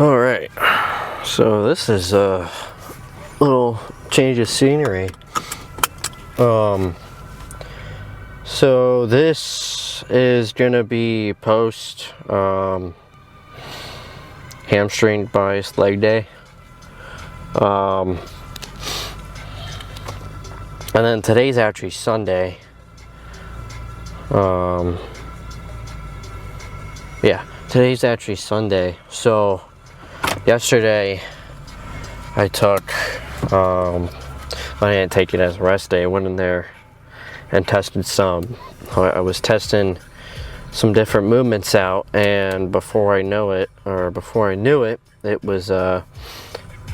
All right, so this is a little change of scenery. So this is gonna be post hamstring bias leg day. And then today's actually Sunday. Yeah, today's actually Sunday. So yesterday I took, I didn't take it as a rest day. I went in there and tested I was testing some different movements out, and before I knew it, it was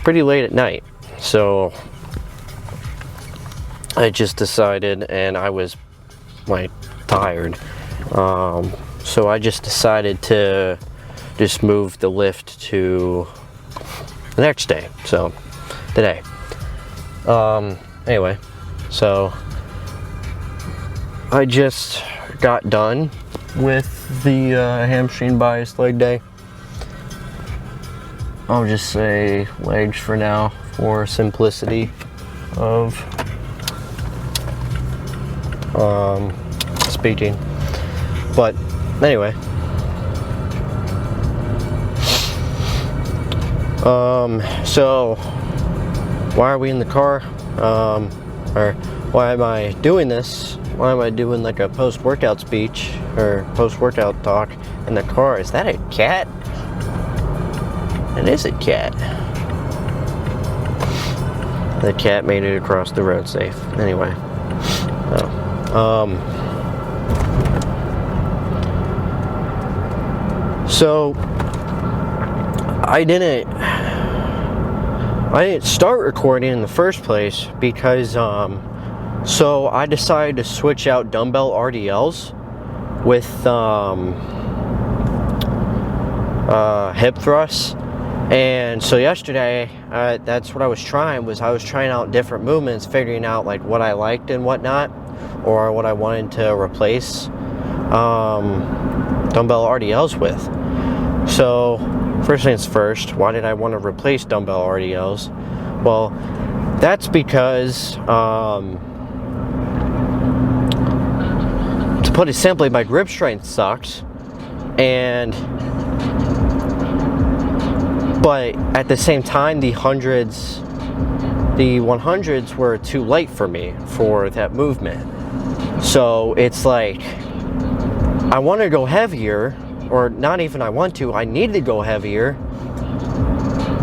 pretty late at night. So I just decided, and I was like tired, so I just decided to just move the lift to the next day, so today. Anyway, so I just got done with the hamstring bias leg day. I'll just say legs for now for simplicity of speaking. But anyway, so why are we in the car? Or why am I doing this? Why am I doing like a post-workout speech or post-workout talk in the car? Is that a cat? It is a cat. The cat made it across the road safe. Anyway, so I didn't start recording in the first place because so I decided to switch out dumbbell RDLs with hip thrusts. And so yesterday, that's what I was trying out different movements, figuring out like what I liked and whatnot, or what I wanted to replace dumbbell RDLs with. So first things first, why did I want to replace dumbbell RDLs? Well, that's because, to put it simply, my grip strength sucks, but at the same time, the 100s were too light for me for that movement. So it's like, I want to go heavier, or not even I want to, I need to go heavier.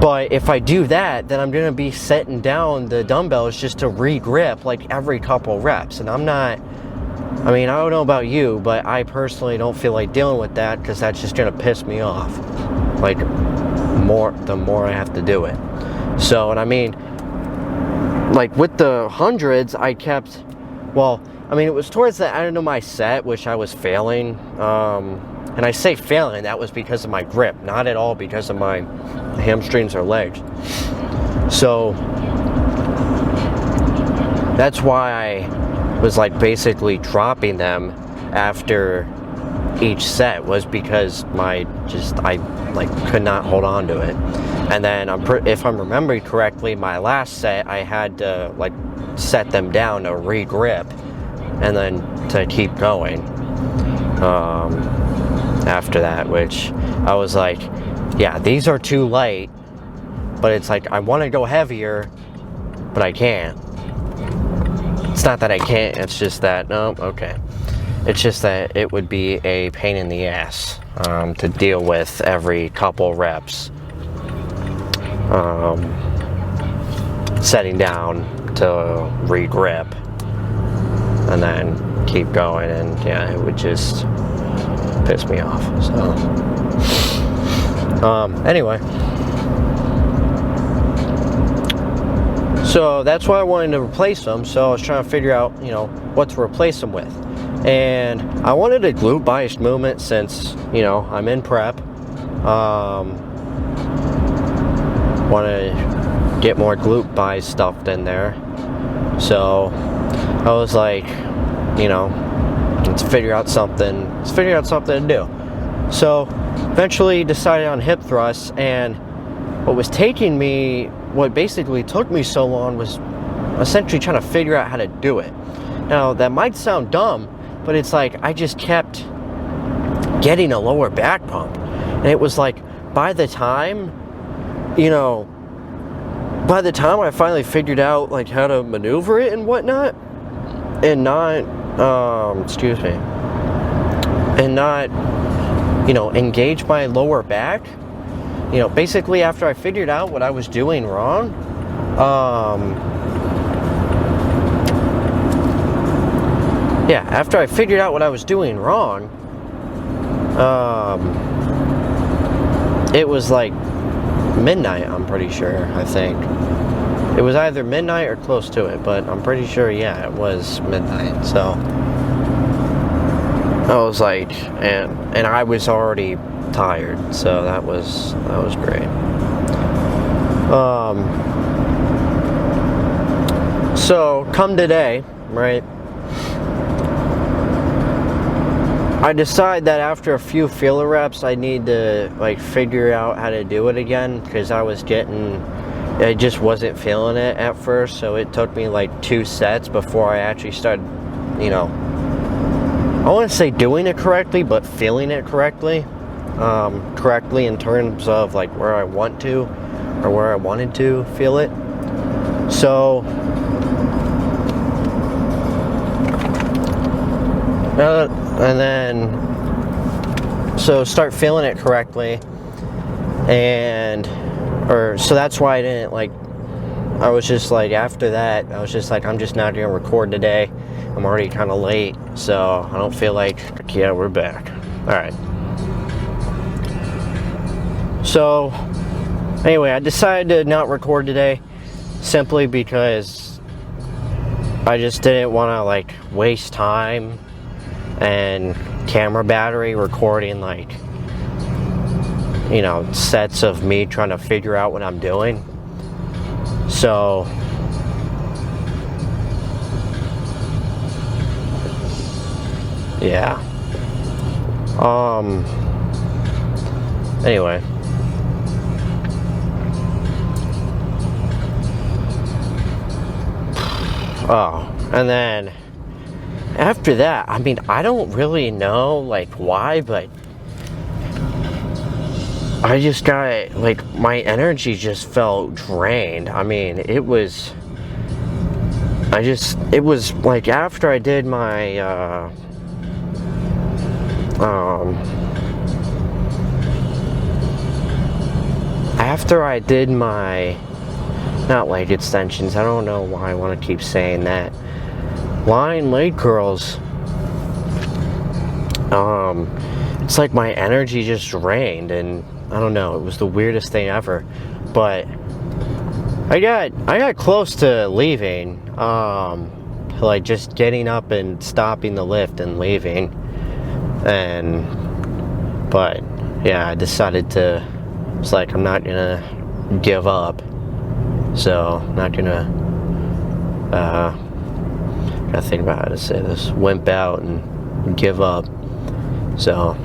But if I do that, then I'm going to be setting down the dumbbells just to re-grip like every couple reps. And I don't know about you, but I personally don't feel like dealing with that, because that's just going to piss me off. Like, the more I have to do it. So, and I mean, like with the 100s, I kept, it was towards the end of my set, which I was failing. And I say failing, that was because of my grip, not at all because of my hamstrings or legs. So that's why I was like basically dropping them after each set, was because I could not hold on to it. And then if I'm remembering correctly, my last set I had to like set them down to re-grip and then to keep going after that, which I was like, yeah, these are too light, but it's like I want to go heavier, but I can't. It's not that I can't, it's just that, it's just that it would be a pain in the ass to deal with every couple reps, setting down to re-grip and then keep going, and yeah, it would just piss me off. So anyway, so that's why I wanted to replace them. So I was trying to figure out, what to replace them with. And I wanted a glute biased movement since, I'm in prep. Want to get more glute bias stuffed in there. So I was like, let's figure out something to do. So eventually decided on hip thrusts, and what basically took me so long was essentially trying to figure out how to do it. Now, that might sound dumb, but it's like I just kept getting a lower back pump. And it was like, by the time I finally figured out like how to maneuver it and whatnot, and not, engage my lower back, basically after I figured out what I was doing wrong, after I figured out what I was doing wrong, it was like midnight, I'm pretty sure, I think. It was either midnight or close to it, but I'm pretty sure, yeah, it was midnight, so I was like, and I was already tired, so that was great. So come today, right? I decide that after a few feeler reps, I need to like figure out how to do it again, because I just wasn't feeling it at first. So it took me like 2 sets before I actually started, I want to say doing it correctly, but feeling it correctly. Correctly in terms of like where I want to, or where I wanted to feel it. So and then start feeling it correctly, so that's why I didn't I was just like, after that I was just like, I'm just not gonna record today. I'm already kind of late, so I don't feel like, yeah, we're back. All right. So anyway, I decided to not record today simply because I just didn't want to waste time and camera battery recording sets of me trying to figure out what I'm doing. So yeah. Anyway. Oh, and then after that, I mean, I don't really know why, but I just got my energy just felt drained. I mean, it was after I did my not leg extensions, I don't know why I want to keep saying that, lying leg curls, it's like my energy just drained, and I don't know, it was the weirdest thing ever. But I got close to leaving, just getting up and stopping the lift and leaving, but yeah, I decided to, it's like, I'm not gonna give up. So, not gonna, gotta think about how to say this, wimp out and give up. So,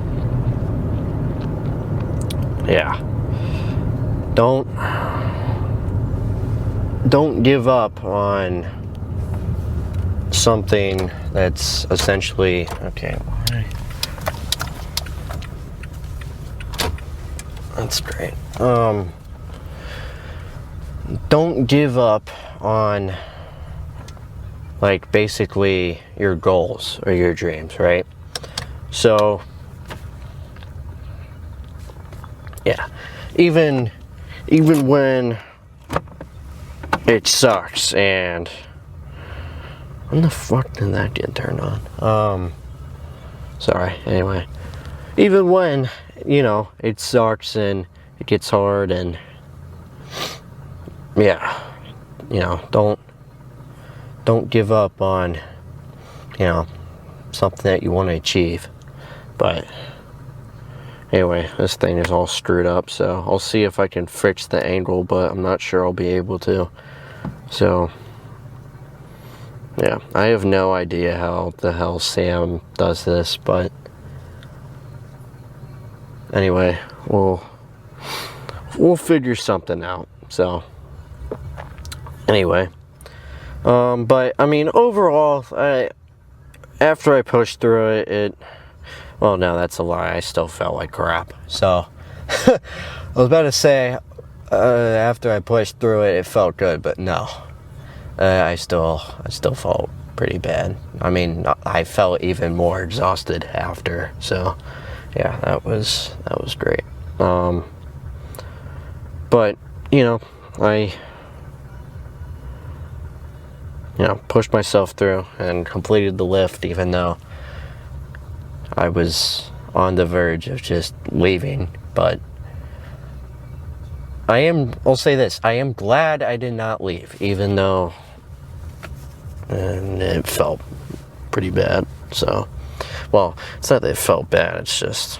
yeah. Don't give up on something that's essentially, okay, why? That's great. Don't give up on basically your goals or your dreams, right? So yeah, even when it sucks, and when the fuck did that get turned on? Sorry, anyway, even when it sucks and it gets hard, and yeah, don't give up on, something that you want to achieve. But anyway, this thing is all screwed up, so I'll see if I can fix the angle, but I'm not sure I'll be able to. So yeah, I have no idea how the hell Sam does this, but anyway, we'll we'll figure something out. So anyway, but I mean, overall, after I pushed through it, well, no, that's a lie. I still felt like crap. So I was about to say, after I pushed through it, it felt good, but no, I still felt pretty bad. I mean, I felt even more exhausted after. So yeah, that was great. But you know, I pushed myself through and completed the lift, even though I was on the verge of just leaving. But I'll say this, I am glad I did not leave, even though it felt pretty bad. So, well, it's not that it felt bad, it's just,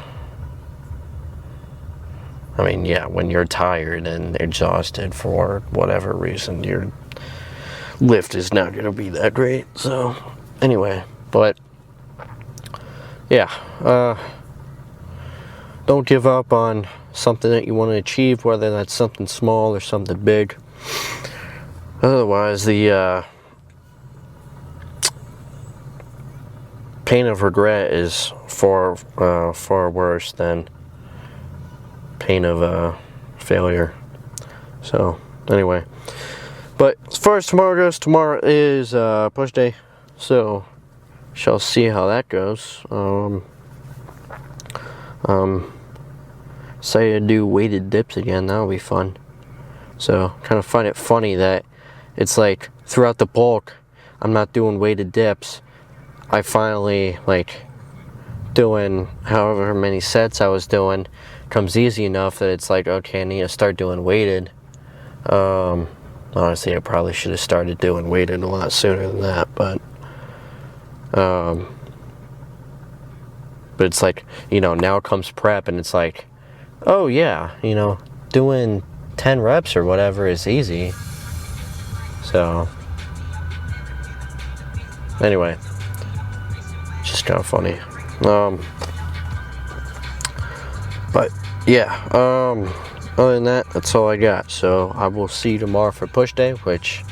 I mean, yeah, when you're tired and exhausted for whatever reason, your lift is not going to be that great. So, anyway, but yeah, don't give up on something that you want to achieve, whether that's something small or something big. Otherwise, the pain of regret is far worse than pain of failure. So anyway, but as far as tomorrow goes, tomorrow is push day, so shall see how that goes. Say I do weighted dips again, that'll be fun. So kind of find it funny that it's like throughout the bulk I'm not doing weighted dips. I finally, like, doing however many sets I was doing comes easy enough that it's like, okay, I need to start doing weighted. Honestly, I probably should have started doing weighted a lot sooner than that, but it's like, you know, now comes prep and it's like, oh yeah, you know, doing 10 reps or whatever is easy. So anyway, it's just kind of funny. But yeah, other than that, that's all I got. So I will see you tomorrow for push day, which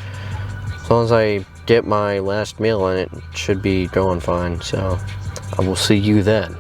as long as I get my last meal in, it should be going fine. So I will see you then.